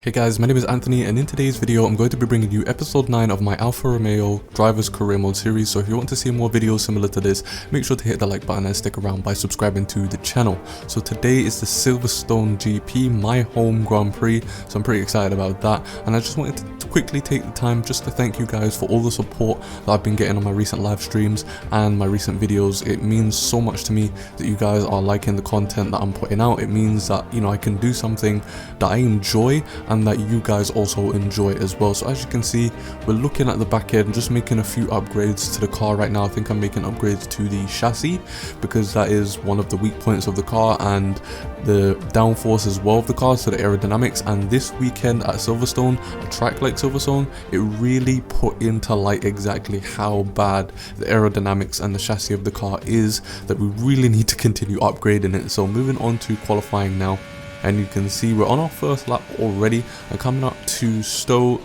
Hey guys, my name is Anthony, and in today's video I'm going to be bringing you episode 9 of my Alfa Romeo Drivers Career Mode series. So if you want to see more videos similar to this, make sure to hit the like button and stick around by subscribing to the channel. So today is the Silverstone GP, my home Grand Prix, so I'm pretty excited about that. And I just wanted to quickly take the time just to thank you guys for all the support that I've been getting on my recent live streams and my recent videos. It means so much to me that you guys are liking the content that I'm putting out. It means that, you know, I can do something that I enjoy and that you guys also enjoy as well. So as you can see, we're looking at the back end, just making a few upgrades to the car right now. I think I'm making upgrades to the chassis because that is one of the weak points of the car, and the downforce as well of the car, so the aerodynamics. And this weekend at Silverstone, a track like Silverstone, it really put into light exactly how bad the aerodynamics and the chassis of the car is, that we really need to continue upgrading it. So moving on to qualifying now, and you can see we're on our first lap already and coming up to Stowe.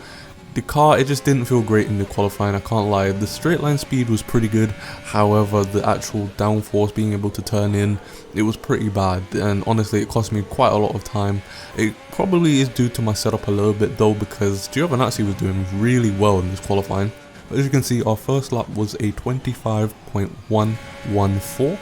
The car, it just didn't feel great in the qualifying, I can't lie. The straight line speed was pretty good, however the actual downforce, being able to turn in, it was pretty bad, and honestly it cost me quite a lot of time. It probably is due to my setup a little bit though, because Giovinazzi was doing really well in this qualifying. As you can see, our first lap was a 25.114.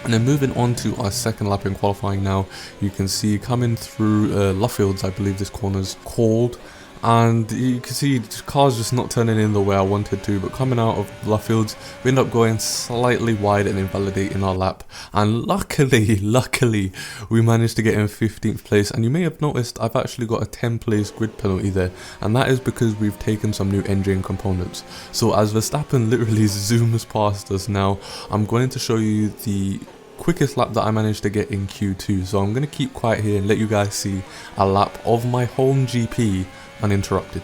And then moving on to our second lap in qualifying now, you can see coming through Luffields, I believe this corner's called, and you can see the car's just not turning in the way I wanted to. But coming out of Luffields, we end up going slightly wide and invalidating our lap, and luckily we managed to get in 15th place. And you may have noticed I've actually got a 10th place grid penalty there, and that is because we've taken some new engine components. So as Verstappen literally zooms past us now, I'm going to show you the quickest lap that I managed to get in Q2. So I'm going to keep quiet here and let you guys see a lap of my home GP uninterrupted.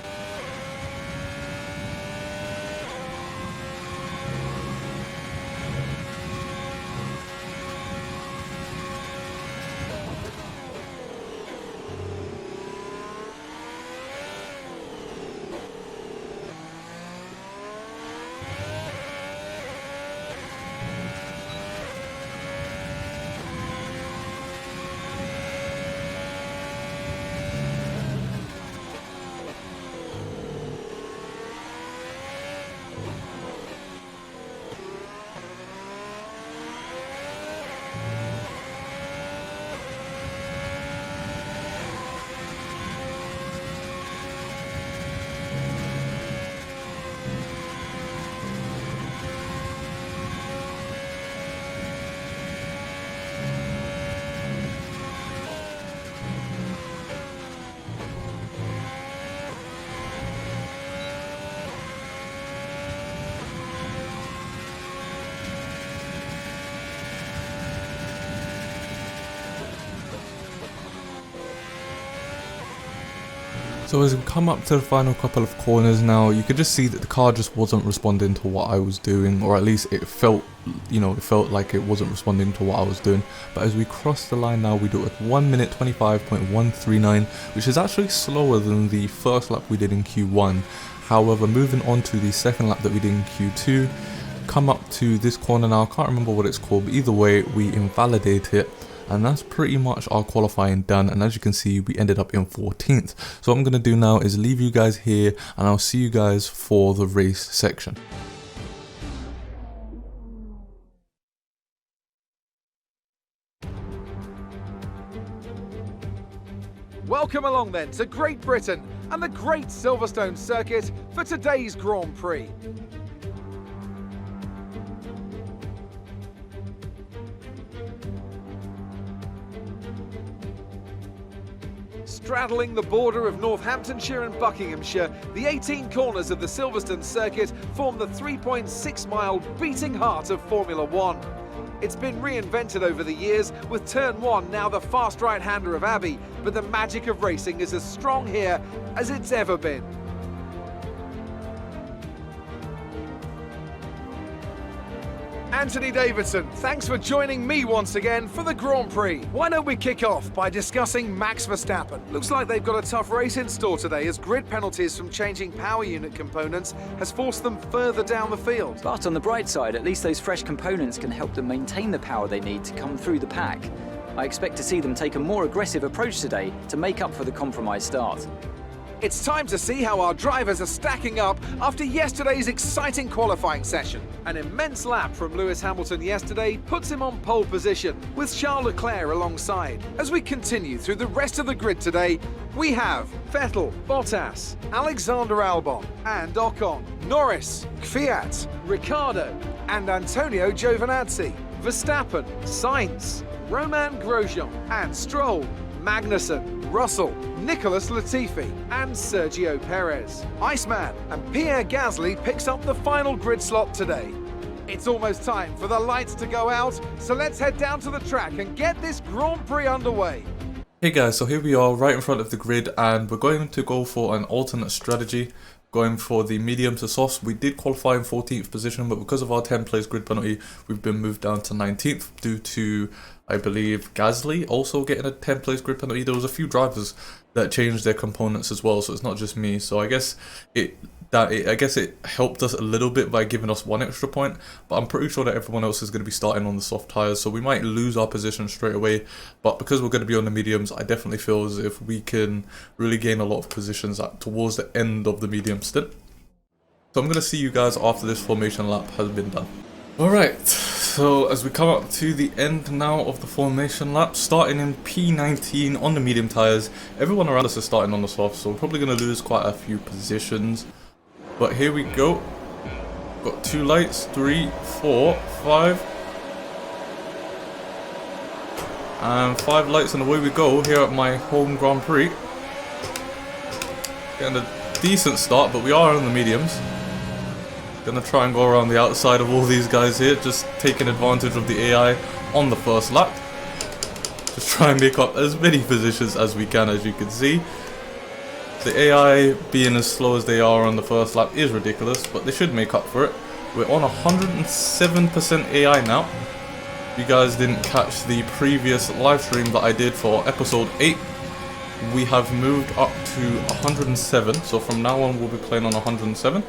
So as we come up to the final couple of corners now, you could just see that the car just wasn't responding to what I was doing, or at least it felt, you know, it felt like it wasn't responding to what I was doing. But as we cross the line now, we do it at 1 minute 25.139, which is actually slower than the first lap we did in Q1. However, moving on to the second lap that we did in Q2, come up to this corner now, I can't remember what it's called, but either way, we invalidate it. And that's pretty much our qualifying done, and as you can see, we ended up in 14th. So what I'm going to do now is leave you guys here, and I'll see you guys for the race section. Welcome along then to Great Britain and the Great Silverstone Circuit for today's Grand Prix. Straddling the border of Northamptonshire and Buckinghamshire, the 18 corners of the Silverstone Circuit form the 3.6-mile beating heart of Formula One. It's been reinvented over the years, with Turn 1 now the fast right-hander of Abbey, but the magic of racing is as strong here as it's ever been. Anthony Davidson, thanks for joining me once again for the Grand Prix. Why don't we kick off by discussing Max Verstappen? Looks like they've got a tough race in store today, as grid penalties from changing power unit components has forced them further down the field. But on the bright side, at least those fresh components can help them maintain the power they need to come through the pack. I expect to see them take a more aggressive approach today to make up for the compromised start. It's time to see how our drivers are stacking up after yesterday's exciting qualifying session. An immense lap from Lewis Hamilton yesterday puts him on pole position, with Charles Leclerc alongside. As we continue through the rest of the grid today, we have Vettel, Bottas, Alexander Albon and Ocon, Norris, Kvyat, Ricciardo and Antonio Giovinazzi, Verstappen, Sainz, Romain Grosjean and Stroll, Magnussen, Russell, Nicholas Latifi and Sergio Perez. Iceman and Pierre Gasly picks up the final grid slot today. It's almost time for the lights to go out, so let's head down to the track and get this Grand Prix underway. Hey guys, so here we are right in front of the grid and we're going to go for an alternate strategy, going for the medium to softs. We did qualify in 14th position, but because of our 10 place grid penalty, we've been moved down to 19th due to, I believe, Gasly also getting a 10 place grid penalty. There was a few drivers that changed their components as well, so it's not just me. So I guess it helped us a little bit by giving us 1 extra point, but I'm pretty sure that everyone else is going to be starting on the soft tires, so we might lose our position straight away. But because we're going to be on the mediums, I definitely feel as if we can really gain a lot of positions towards the end of the medium stint. So I'm going to see you guys after this formation lap has been done. Alright, so as we come up to the end now of the formation lap, starting in P19 on the medium tires, everyone around us is starting on the soft, so we're probably going to lose quite a few positions. But here we go. Got 2 lights, 3, 4, 5. And 5 lights, and away we go here at my home Grand Prix. Getting a decent start, but we are on the mediums. Gonna try and go around the outside of all these guys here, just taking advantage of the AI on the first lap. Just try and make up as many positions as we can, as you can see. The AI being as slow as they are on the first lap is ridiculous, but they should make up for it. We're on 107% AI now. If you guys didn't catch the previous live stream that I did for episode 8, we have moved up to 107, so from now on we'll be playing on 107.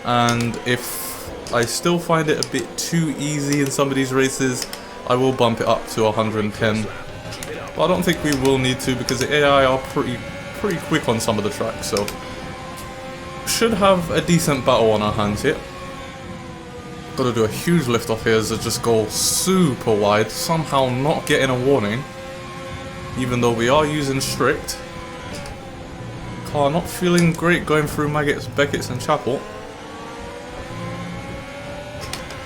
And if I still find it a bit too easy in some of these races, I will bump it up to 110. But I don't think we will need to, because the AI are pretty quick on some of the tracks, so should have a decent battle on our hands here. Got to do a huge lift off here as I just go super wide, somehow not getting a warning, even though we are using strict. Car not feeling great going through Maggots, Beckett's and Chapel.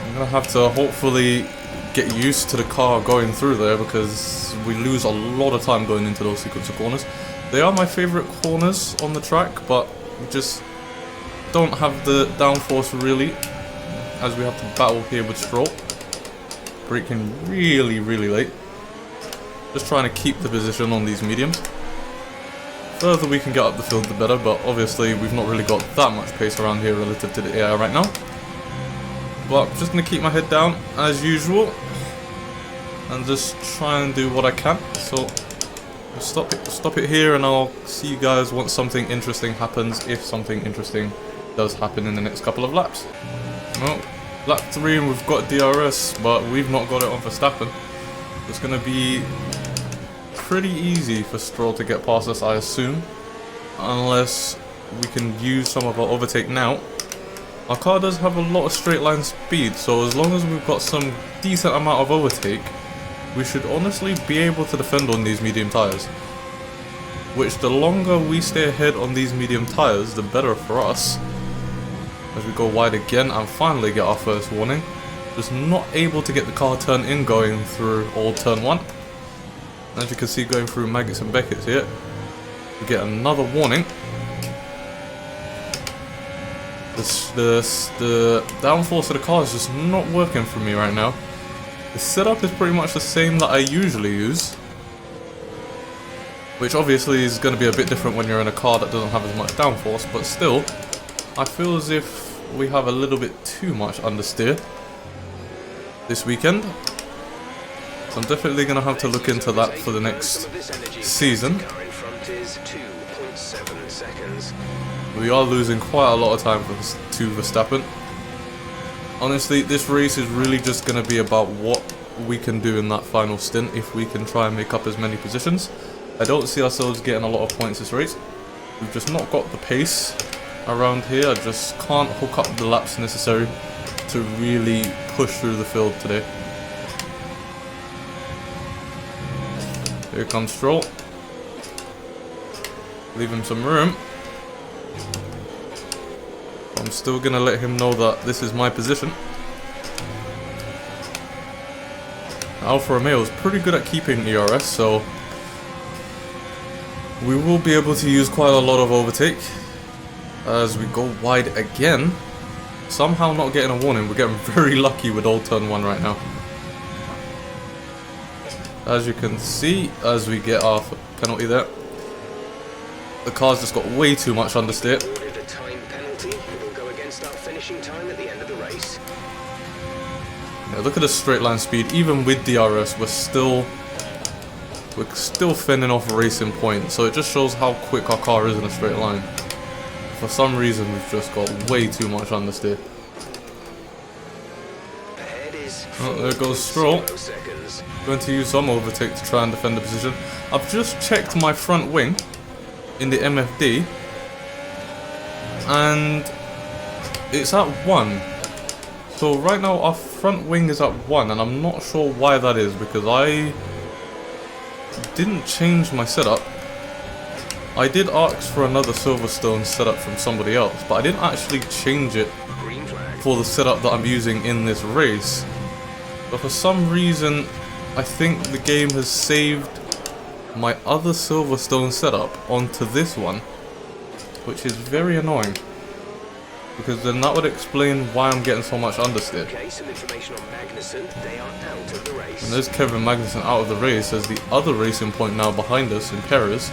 I'm gonna have to hopefully get used to the car going through there, because we lose a lot of time going into those sequence of corners. They are my favourite corners on the track, but we just don't have the downforce really, as we have to battle here with Stroll. Braking really late. Just trying to keep the position on these mediums. Further we can get up the field the better, but obviously we've not really got that much pace around here relative to the AI right now. But I'm just going to keep my head down as usual and just try and do what I can. So stop it here, and I'll see you guys once something interesting happens, if something interesting does happen in the next couple of laps. Well, lap 3 and we've got DRS, but we've not got it on Verstappen. It's going to be pretty easy for Stroll to get past us, I assume, unless we can use some of our overtake now. Our car does have a lot of straight line speed, so as long as we've got some decent amount of overtake, we should honestly be able to defend on these medium tyres. Which, the longer we stay ahead on these medium tyres, the better for us. As we go wide again and finally get our first warning. Just not able to get the car turn in going through old turn 1. As you can see, going through Maggots and Beckett's here, we get another warning. The downforce of the car is just not working for me right now. The setup is pretty much the same that I usually use, which obviously is going to be a bit different when you're in a car that doesn't have as much downforce, but still, I feel as if we have a little bit too much understeer this weekend. So I'm definitely going to have to look into that for the next season. We are losing quite a lot of time to Verstappen. Honestly, this race is really just going to be about what we can do in that final stint if we can try and make up as many positions. I don't see ourselves getting a lot of points this race. We've just not got the pace around here. I just can't hook up the laps necessary to really push through the field today. Here comes Stroll. Leave him some room. I'm still gonna let him know that this is my position. Alfa Romeo is pretty good at keeping ERS, so we will be able to use quite a lot of overtake as we go wide again. Somehow not getting a warning. We're getting very lucky with old turn 1 right now. As you can see, as we get our penalty there, the car's just got way too much understeer. Ordered a time penalty. It will go against our finishing time at the end of the race. Yeah, look at the straight line speed. Even with DRS, we're still fending off racing points. So it just shows how quick our car is in a straight line. For some reason, we've just got way too much understeer. Ahead is Oh, there goes Stroll. seconds. Going to use some overtake to try and defend the position. I've just checked my front wing in the MFD, and it's at 1. So right now our front wing is at 1, and I'm not sure why that is, because I didn't change my setup. I did ask for another Silverstone setup from somebody else, but I didn't actually change it Green flag. for the setup that I'm using in this race. But for some reason, I think the game has saved my other Silverstone setup onto this one, which is very annoying, because then that would explain why I'm getting so much understeer. Okay, some information on Magnussen. They are out of the race. And there's Kevin Magnussen out of the race as the other racing point now behind us in Perez.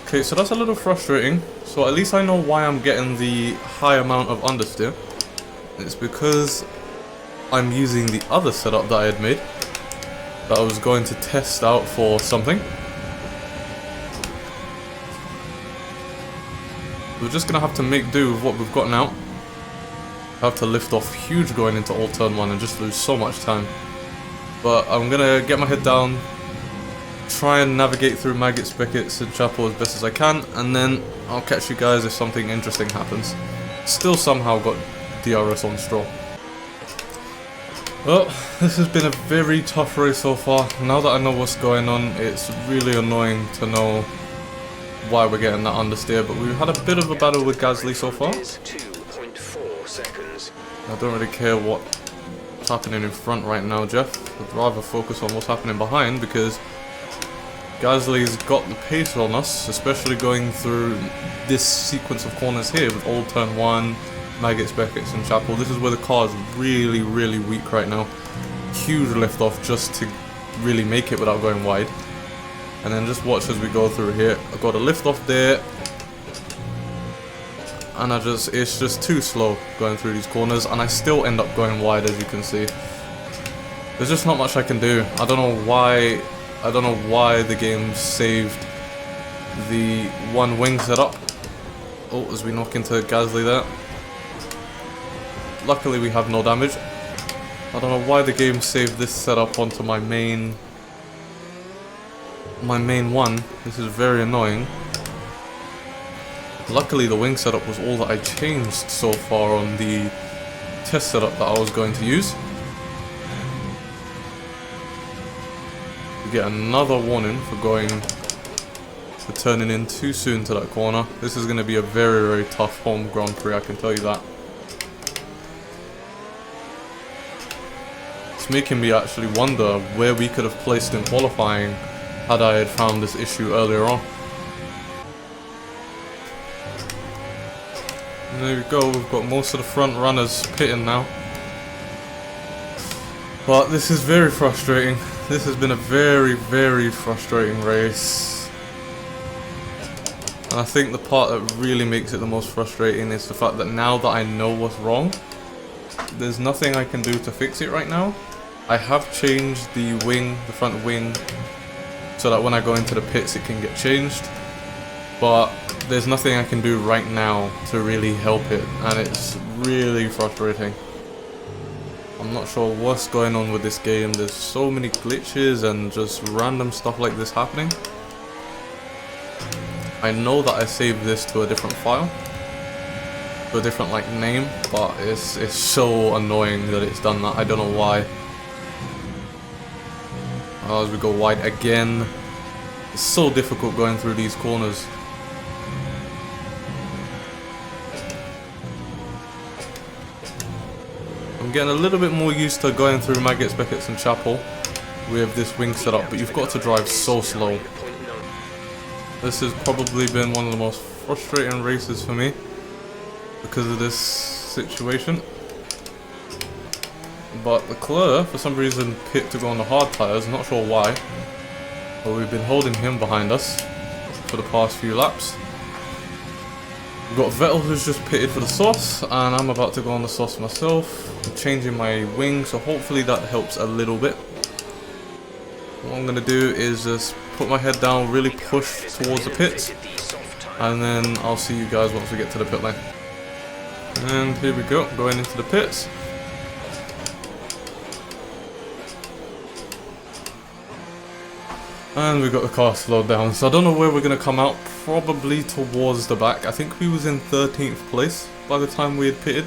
Okay, so that's a little frustrating. So at least I know why I'm getting the high amount of understeer. It's because I'm using the other setup that I had made, that I was going to test out for something. We're just gonna have to make do with what we've got now. Have to lift off huge going into old turn 1 and just lose so much time. But I'm gonna get my head down, try and navigate through Maggots, Beckett's and Chapel as best as I can, and then I'll catch you guys if something interesting happens. Still somehow got DRS on Stroll. Well, this has been a very tough race so far. Now that I know what's going on, it's really annoying to know why we're getting that understeer, but we've had a bit of a battle with Gasly so far. Is 2.4 seconds. I don't really care what's happening in front right now, Jeff. I'd rather focus on what's happening behind, because Gasly's got the pace on us, especially going through this sequence of corners here with old turn 1, Maggots, Beckett's and Chapel. This is where the car is really, really weak right now. Huge lift off just to really make it without going wide. And then just watch as we go through here. I've got a lift off there, and it's just too slow going through these corners, and I still end up going wide, as you can see. There's just not much I can do. I don't know why the game saved the one wing setup. Oh, as we knock into Gasly there. Luckily we have no damage. I don't know why the game saved this setup onto my main one. This is very annoying. Luckily the wing setup was all that I changed so far on the test setup that I was going to use. We get another warning for turning in too soon to that corner. This is going to be a very, very tough home Grand Prix, I can tell you that. It's making me actually wonder where we could have placed in qualifying had I had found this issue earlier on. And there we go, we've got most of the front runners pitting now. But this is very frustrating. This has been a very, very frustrating race. And I think the part that really makes it the most frustrating is the fact that now that I know what's wrong, there's nothing I can do to fix it right now. I have changed the front wing, so that when I go into the pits it can get changed. But there's nothing I can do right now to really help it, and it's really frustrating. I'm I'm not sure what's going on with this game. There's so many glitches and just random stuff like this happening. I know that I saved this to a different file, to a different like name, but it's so annoying that it's done that. I don't know why. As we go wide again, it's so difficult going through these corners. I'm getting a little bit more used to going through Maggots, Beckett's and Chapel with this wing setup, but you've got to drive so slow. This has probably been one of the most frustrating races for me because of this situation. But Leclerc, for some reason, pit to go on the hard tyres, not sure why. But we've been holding him behind us for the past few laps. We've got Vettel who's just pitted for the sauce, and I'm about to go on the sauce myself. I'm changing my wing, so hopefully that helps a little bit. What I'm going to do is just put my head down, really push towards the pits, and then I'll see you guys once we get to the pit lane. And here we go, going into the pits. And we got the car slowed down, so I don't know where we're going to come out, probably towards the back. I think we was in 13th place by the time we had pitted,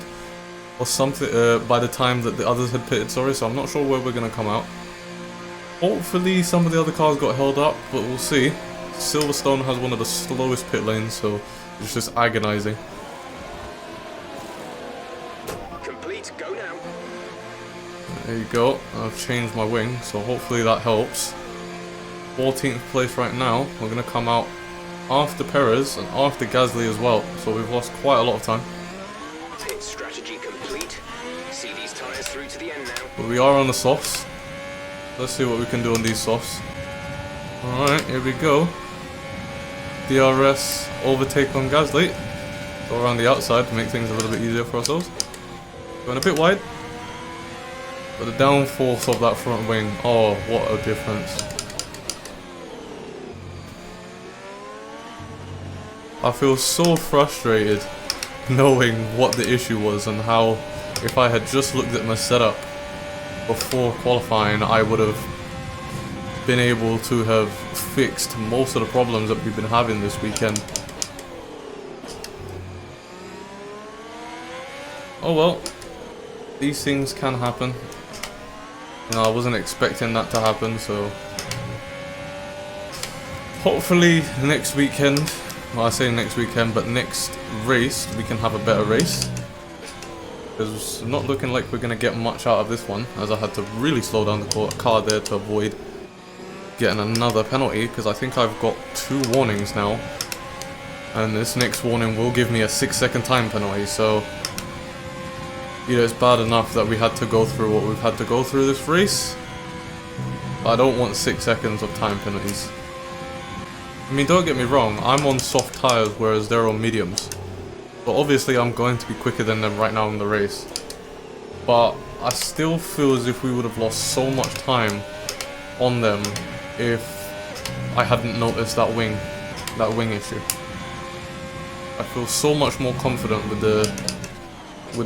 or something, by the time that the others had pitted, sorry, so I'm not sure where we're going to come out. Hopefully some of the other cars got held up, but we'll see. Silverstone has one of the slowest pit lanes, so it's just agonizing. Complete, go now. There you go, I've changed my wing, so hopefully that helps. 14th place right now. We're going to come out after Perez and after Gasly as well, so we've lost quite a lot of time. Pit strategy complete. See these tyres through to the end now. But we are on the softs. Let's see what we can do on these softs. Alright, here we go. DRS overtake on Gasly. Go around the outside to make things a little bit easier for ourselves. Going a bit wide. But the downforce of that front wing, oh, what a difference. I feel so frustrated knowing what the issue was and how if I had just looked at my setup before qualifying, I would have been able to have fixed most of the problems that we've been having this weekend. Oh well, these things can happen. You know, I wasn't expecting that to happen, so hopefully next weekend, well, I say next weekend, but next race, we can have a better race. Because it's not looking like we're going to get much out of this one, as I had to really slow down the car there to avoid getting another penalty, because I think I've got 2 warnings now. And this next warning will give me a 6-second time penalty, so you know, it's bad enough that we had to go through what we've had to go through this race. I don't want 6 seconds of time penalties. I mean, don't get me wrong, I'm on soft tyres whereas they're on mediums. But obviously I'm going to be quicker than them right now in the race. But I still feel as if we would have lost so much time on them if I hadn't noticed that wing issue. I feel so much more confident with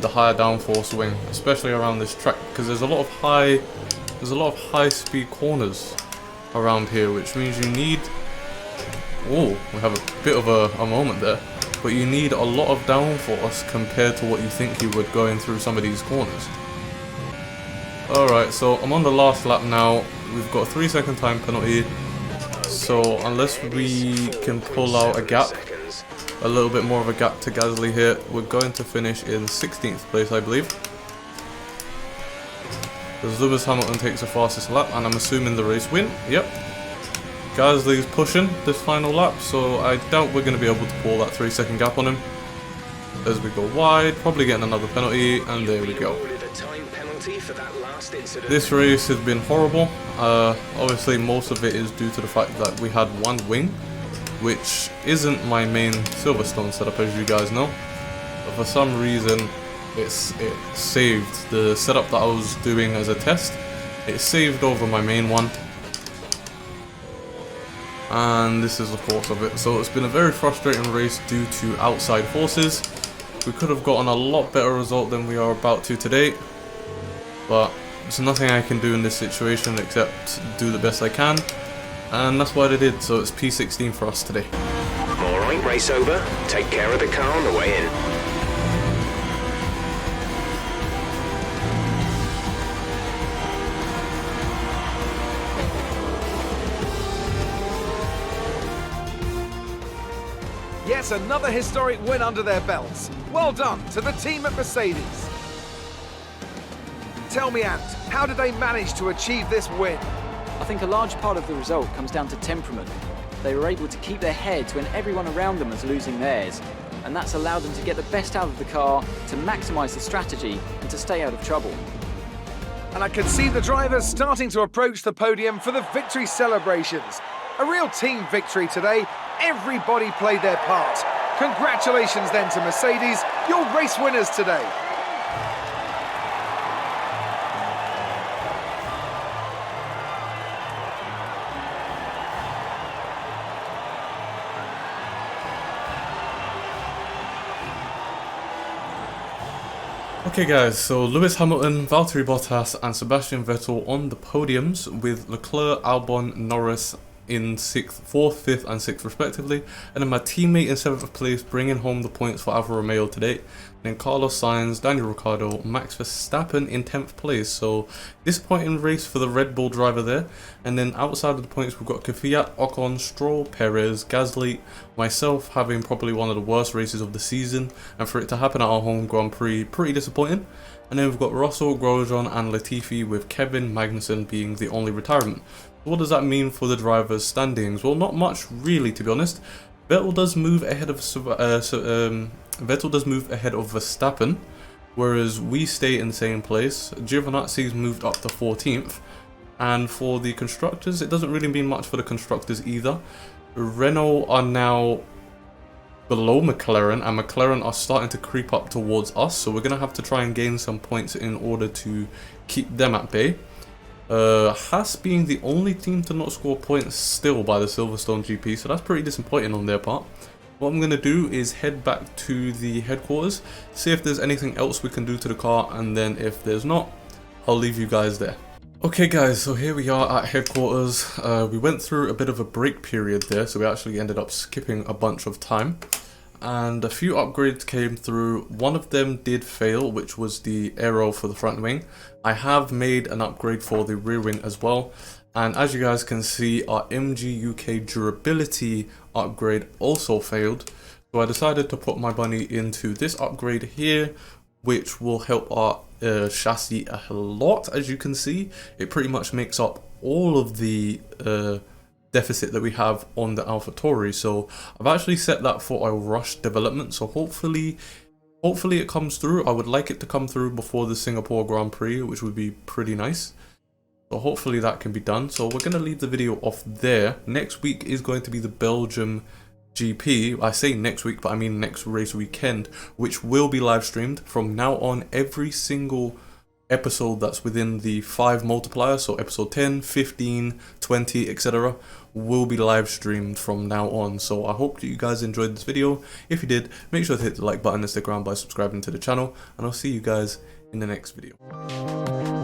the higher downforce wing, especially around this track, because there's a lot of high speed corners around here, which means you need, oh, we have a bit of a moment there, but you need a lot of downforce compared to what you think you would going through some of these corners. Alright, so I'm on the last lap now. We've got a 3-second time penalty, so unless we can pull out a gap, a little bit more of a gap to Gasly here, we're going to finish in 16th place, I believe. As Lewis Hamilton takes the fastest lap, and I'm assuming the race win. Yep. Gasly's pushing this final lap, so I doubt we're going to be able to pull that 3-second gap on him. As we go wide, probably getting another penalty, and there we go. This race has been horrible. Obviously most of it is due to the fact that we had one wing, which isn't my main Silverstone setup, as you guys know. But for some reason, it saved the setup that I was doing as a test. It saved over my main one. And this is the cause of it. So it's been a very frustrating race due to outside forces. We could have gotten a lot better result than we are about to today. but there's nothing I can do in this situation except do the best I can, and that's what I did. So it's P16 for us today. Alright, race over. Take care of the car on the way in. Yes, another historic win under their belts. Well done to the team at Mercedes. Tell me, Ant, how did they manage to achieve this win? I think a large part of the result comes down to temperament. They were able to keep their heads when everyone around them was losing theirs, and that's allowed them to get the best out of the car, to maximise the strategy, and to stay out of trouble. And I can see the drivers starting to approach the podium for the victory celebrations. A real team victory today. Everybody played their part. Congratulations then to Mercedes, your race winners today. Okay guys, so Lewis Hamilton, Valtteri Bottas and Sebastian Vettel on the podiums, with Leclerc, Albon, Norris in 6th, 4th, 5th and 6th respectively, and then my teammate in 7th place bringing home the points for Alfa Romeo today. Then Carlos Sainz, Daniel Ricciardo, Max Verstappen in 10th place, so disappointing race for the Red Bull driver there. And then outside of the points we've got Kvyat, Ocon, Stroll, Perez, Gasly, myself having probably one of the worst races of the season, and for it to happen at our home Grand Prix, pretty disappointing. And then we've got Russell, Grosjean and Latifi, with Kevin Magnussen being the only retirement. What does that mean for the drivers' standings? Well, not much really, to be honest. Vettel does move ahead of Verstappen, whereas we stay in the same place. Giovinazzi's moved up to 14th, and for the constructors, it doesn't really mean much for the constructors either. Renault are now below McLaren, and McLaren are starting to creep up towards us, so we're gonna have to try and gain some points in order to keep them at bay. Haas being the only team to not score points still by the Silverstone GP, so that's pretty disappointing on their part. What I'm going to do is head back to the headquarters, see if there's anything else we can do to the car, and then if there's not, I'll leave you guys there. Okay guys, so here we are at headquarters. We went through a bit of a break period there, so we actually ended up skipping a bunch of time. And a few upgrades came through. One of them did fail, which was the aero for the front wing. I have made an upgrade for the rear wing as well. And as you guys can see, our MG UK durability upgrade also failed. So I decided to put my money into this upgrade here, which will help our chassis a lot. As you can see, it pretty much makes up all of the deficit that we have on the AlphaTauri. So I've actually set that for a rush development, so hopefully it comes through. I would like it to come through before the Singapore Grand Prix, which would be pretty nice. So hopefully that can be done. So we're going to leave the video off there. Next week is going to be the Belgium GP. I say next week, but I mean next race weekend, which will be live streamed. From now on, every single episode that's within the 5 multiplier, so episode 10, 15, 20, etc. will be live streamed from now on. So I hope that you guys enjoyed this video. If you did, make sure to hit the like button and stick around by subscribing to the channel, and I'll see you guys in the next video.